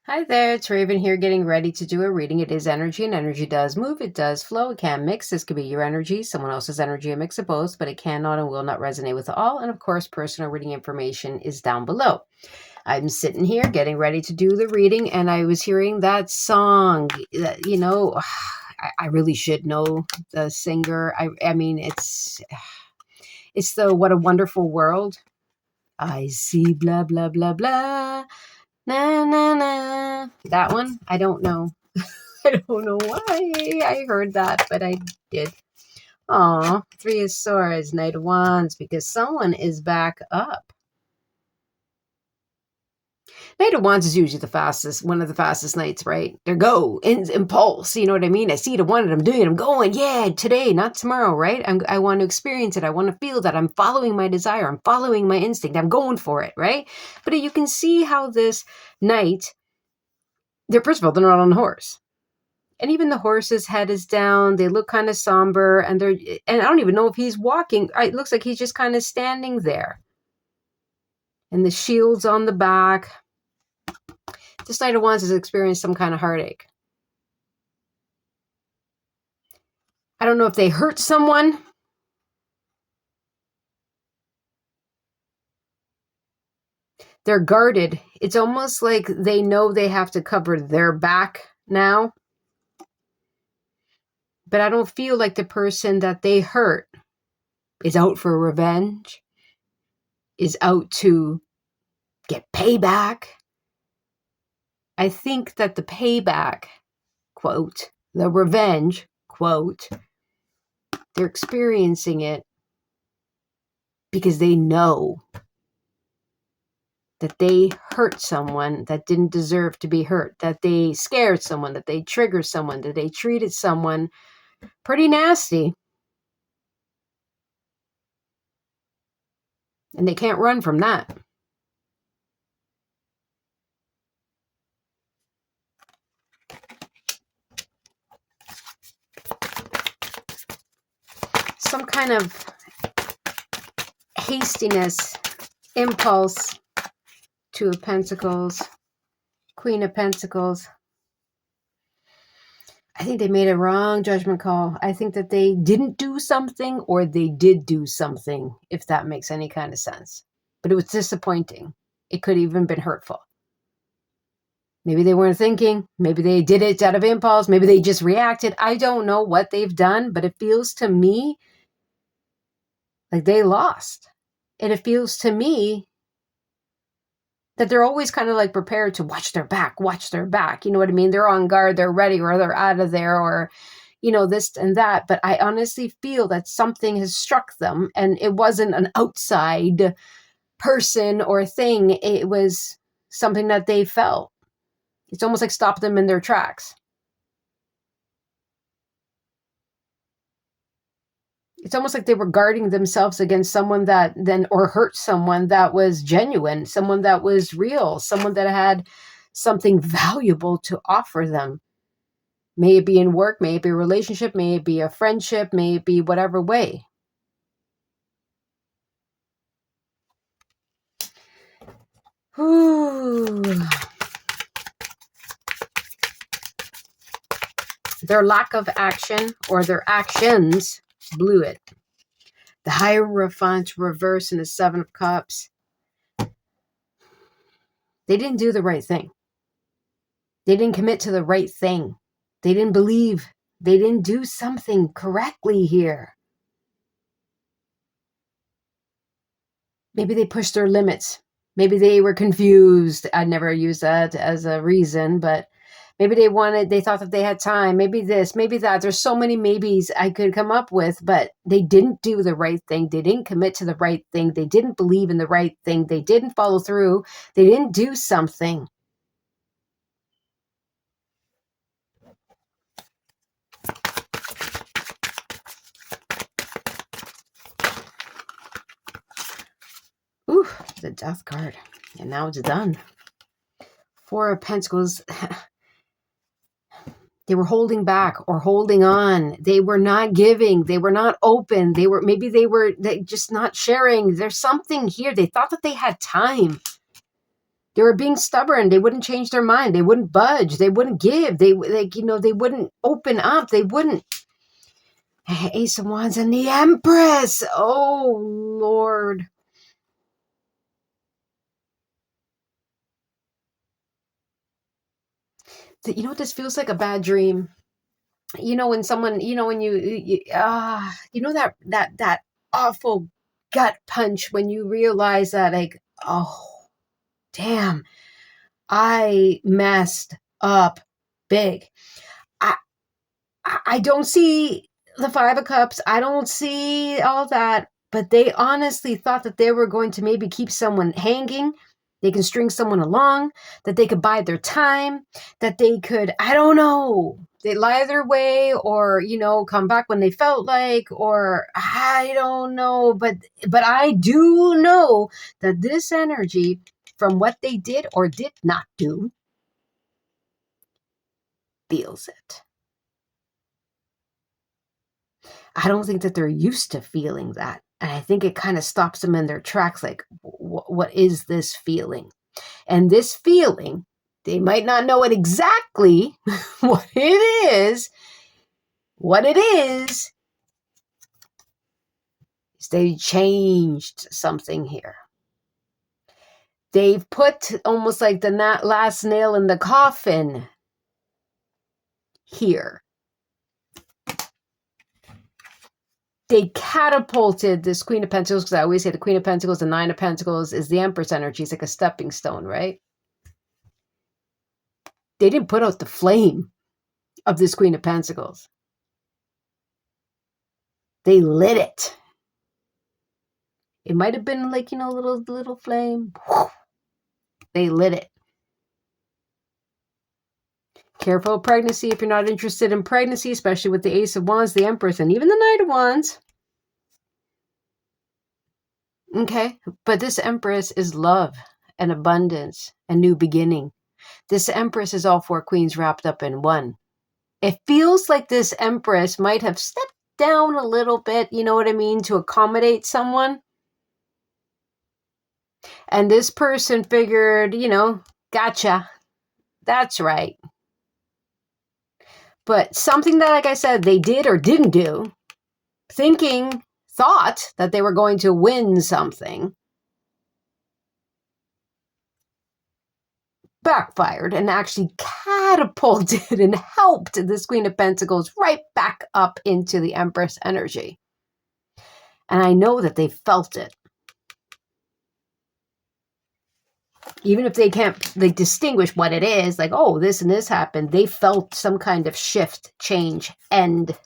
Hi there, it's Raven here getting ready to do a reading. It is energy, and energy does move, it does flow, it can mix. This could be your energy, someone else's energy, a mix of both, but it cannot and will not resonate with all. And of course, personal reading information is down below. I'm sitting here getting ready to do the reading, and I was hearing that song. I really should know the singer. I mean, it's the What a Wonderful World. I see blah, blah, blah, blah. Na, na, na. That one? I don't know. I don't know why I heard that, but I did. Aw, Three of Swords, Knight of Wands, because someone is back up. Knight of Wands is usually one of the fastest knights, right? They're impulse, you know what I mean? I see it, I want it, I'm doing it, I'm going, yeah, today, not tomorrow, right? I want to experience it, I want to feel that, I'm following my desire, I'm following my instinct, I'm going for it, right? But you can see how this knight, first of all, they're not on a horse. And even the horse's head is down. They look kind of somber, and I don't even know if he's walking. It looks like he's just kind of standing there. And the shield's on the back. This Knight of Wands has experienced some kind of heartache. I don't know if they hurt someone. They're guarded. It's almost like they know they have to cover their back now. But I don't feel like the person that they hurt is out for revenge, is out to get payback. I think that the payback, quote, the revenge, quote, they're experiencing it because they know that they hurt someone that didn't deserve to be hurt, that they scared someone, that they triggered someone, that they treated someone pretty nasty. And they can't run from that. Some kind of hastiness, impulse. Two of Pentacles, Queen of Pentacles. I think they made a wrong judgment call. I think that they didn't do something, or they did do something, if that makes any kind of sense. But it was disappointing. It could have even been hurtful. Maybe they weren't thinking. Maybe they did it out of impulse. Maybe they just reacted. I don't know what they've done, but it feels to me like they lost. And it feels to me that they're always kind of like prepared to watch their back. You know what I mean? They're on guard, they're ready, or they're out of there, or, this and that. But I honestly feel that something has struck them, and it wasn't an outside person or thing. It was something that they felt. It's almost like stopped them in their tracks. It's almost like they were guarding themselves against someone that or hurt someone that was genuine, someone that was real, someone that had something valuable to offer them. May it be in work, may it be a relationship, may it be a friendship, may it be whatever way. Ooh. Their lack of action, or their actions, blew it. The Hierophant reverse in the Seven of Cups. They didn't do the right thing. They didn't commit to the right thing. They didn't believe. They didn't do something correctly here. Maybe they pushed their limits. Maybe they were confused. I'd never use that as a reason, but maybe they thought that they had time. Maybe this, maybe that. There's so many maybes I could come up with, but they didn't do the right thing. They didn't commit to the right thing. They didn't believe in the right thing. They didn't follow through. They didn't do something. Ooh, the Death card. And now it's done. Four of Pentacles. They were holding back or holding on. They were not giving. They were not open. They were just not sharing. There's something here. They thought that they had time. They were being stubborn. They wouldn't change their mind. They wouldn't budge. They wouldn't give. They wouldn't open up. They wouldn't. Ace of Wands and the Empress. Oh, Lord. You know what this feels like? A bad dream. When someone, when that awful gut punch when you realize that, like, oh, damn, I messed up big. I don't see the Five of Cups. I don't see all that. But they honestly thought that they were going to maybe keep someone hanging. They can string someone along, that they could bide their time, that they could, I don't know, they lie their way or, come back when they felt like, or I don't know. But I do know that this energy, from what they did or did not do, feels it. I don't think that they're used to feeling that. And I think it kind of stops them in their tracks. Like, what is this feeling? And this feeling, they might not know it exactly what it is. What it is they changed something here. They've put almost like the last nail in the coffin here. They catapulted this Queen of Pentacles, because I always say the Queen of Pentacles, the Nine of Pentacles is the Empress energy. It's like a stepping stone, right? They didn't put out the flame of this Queen of Pentacles. They lit it. It might have been like, a little flame. They lit it. Careful of pregnancy if you're not interested in pregnancy, especially with the Ace of Wands, the Empress, and even the Knight of Wands. Okay, but this Empress is love and abundance and new beginning. This Empress is all four queens wrapped up in one. It feels like this Empress might have stepped down a little bit, you know what I mean, to accommodate someone. And this person figured, gotcha. That's right. But something that, like I said, they did or didn't do, thought that they were going to win something, backfired and actually catapulted and helped this Queen of Pentacles right back up into the Empress energy. And I know that they felt it. Even if they can't distinguish what it is, like, oh, this and this happened, they felt some kind of shift, change, end.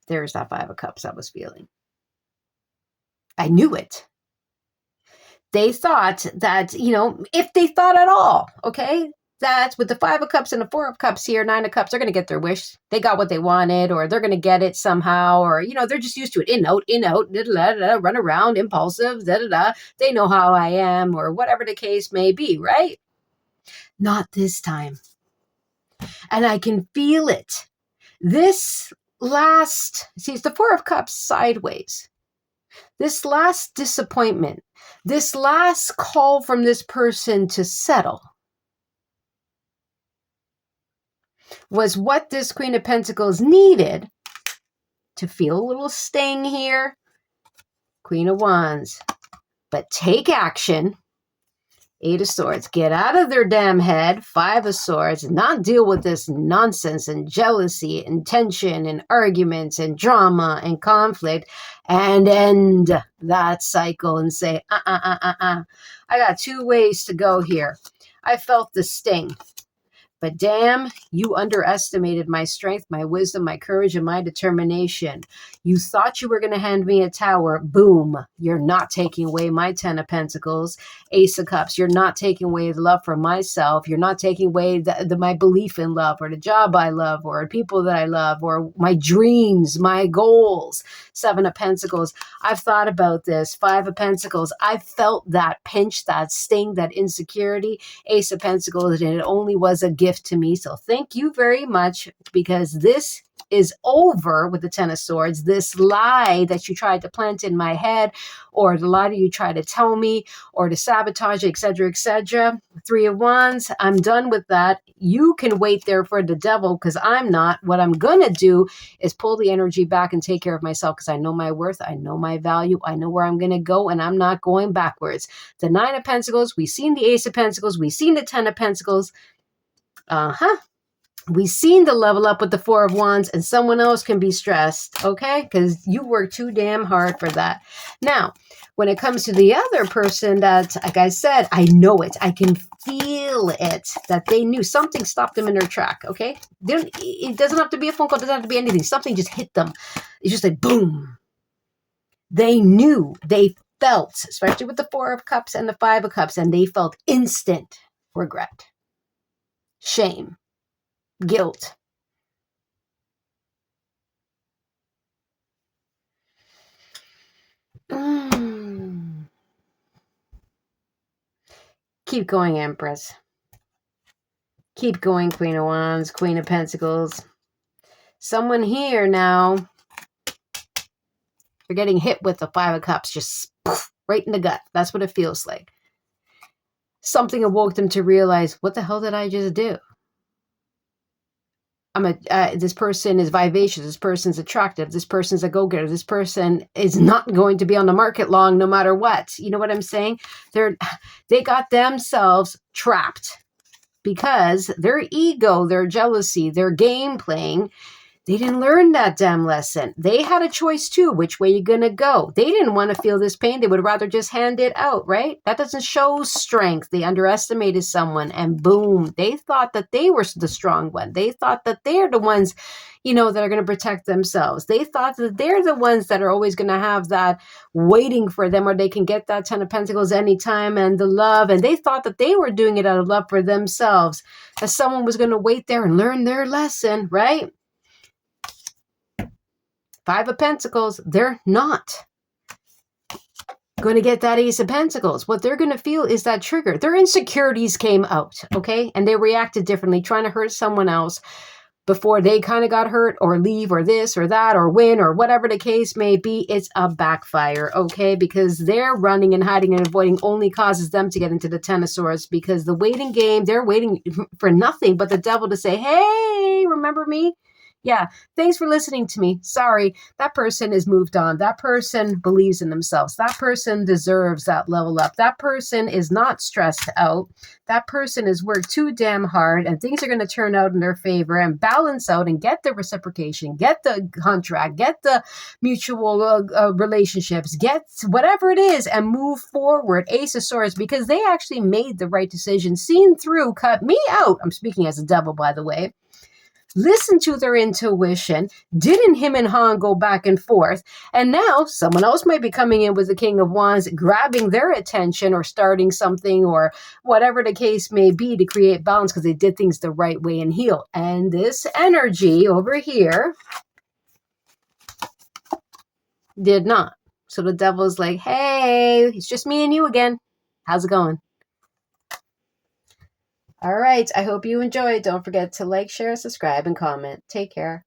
There's that Five of Cups I was feeling. I knew it. They thought that, if they thought at all, okay, that with the Five of Cups and the Four of Cups here, Nine of Cups, they're going to get their wish. They got what they wanted, or they're going to get it somehow, or, they're just used to it. In, out, run around, impulsive, They know how I am, or whatever the case may be, right? Not this time. And I can feel it. This last, see, it's the Four of Cups sideways. This last disappointment, this last call from this person to settle, was what this Queen of Pentacles needed to feel a little sting here. Queen of Wands. But take action. Eight of Swords. Get out of their damn head. Five of Swords. Not deal with this nonsense and jealousy and tension and arguments and drama and conflict, and end that cycle and say, I got two ways to go here. I felt the sting. But damn, you underestimated my strength, my wisdom, my courage, and my determination. You thought you were going to hand me a tower. Boom. You're not taking away my Ten of Pentacles. Ace of Cups. You're not taking away the love for myself. You're not taking away my belief in love, or the job I love, or people that I love, or my dreams, my goals. Seven of Pentacles. I've thought about this. Five of Pentacles. I felt that pinch, that sting, that insecurity. Ace of Pentacles. And it only was a gift gift to me. So thank you very much, because this is over with the Ten of Swords. This lie that you tried to plant in my head, or the lie that you tried to tell me, or to sabotage, etc., etc. Three of Wands, I'm done with that. You can wait there for the devil, because I'm not. What I'm going to do is pull the energy back and take care of myself, because I know my worth, I know my value, I know where I'm going to go, and I'm not going backwards. The Nine of Pentacles, we've seen the Ace of Pentacles, we've seen the Ten of Pentacles. We've seen the level up with the Four of Wands, and someone else can be stressed, okay? Because you work too damn hard for that. Now, when it comes to the other person that, like I said, I know it. I can feel it, that they knew something stopped them in their track, okay? It doesn't have to be a phone call. It doesn't have to be anything. Something just hit them. It's just like, boom. They knew. They felt, especially with the Four of Cups and the Five of Cups, and they felt instant regret, shame, guilt. Keep going, Empress. Keep going, Queen of Wands, Queen of Pentacles. Someone here now, you're getting hit with the Five of Cups, just poof, right in the gut. That's what it feels like. Something awoke them to realize, what the hell did I just do? This person is vivacious. This person's attractive. This person's a go-getter. This person is not going to be on the market long, no matter what. You know what I'm saying? They got themselves trapped because their ego, their jealousy, their game playing, they didn't learn that damn lesson. They had a choice too, which way you're going to go. They didn't want to feel this pain. They would rather just hand it out, right? That doesn't show strength. They underestimated someone, and boom, they thought that they were the strong one. They thought that they're the ones, that are going to protect themselves. They thought that they're the ones that are always going to have that waiting for them, or they can get that Ten of Pentacles anytime, and the love. And they thought that they were doing it out of love for themselves, that someone was going to wait there and learn their lesson, right? Five of Pentacles, they're not going to get that Ace of Pentacles. What they're going to feel is that trigger. Their insecurities came out, okay? And they reacted differently, trying to hurt someone else before they kind of got hurt, or leave, or this or that, or win, or whatever the case may be. It's a backfire, okay? Because they're running and hiding and avoiding only causes them to get into the Ten of Swords, because the waiting game, they're waiting for nothing but the devil to say, hey, remember me? Yeah, thanks for listening to me. Sorry, that person is moved on. That person believes in themselves. That person deserves that level up. That person is not stressed out. That person has worked too damn hard, and things are going to turn out in their favor and balance out and get the reciprocation, get the contract, get the mutual relationships, get whatever it is, and move forward. Ace of Swords, because they actually made the right decision, seen through, cut me out. I'm speaking as a devil, by the way. Listen to their intuition, didn't him and Han go back and forth, and now someone else might be coming in with the King of Wands, grabbing their attention, or starting something, or whatever the case may be, to create balance, because they did things the right way and heal. And this energy over here did not. So the devil's like, hey, it's just me and you again. How's it going? All right, I hope you enjoyed. Don't forget to like, share, subscribe, and comment. Take care.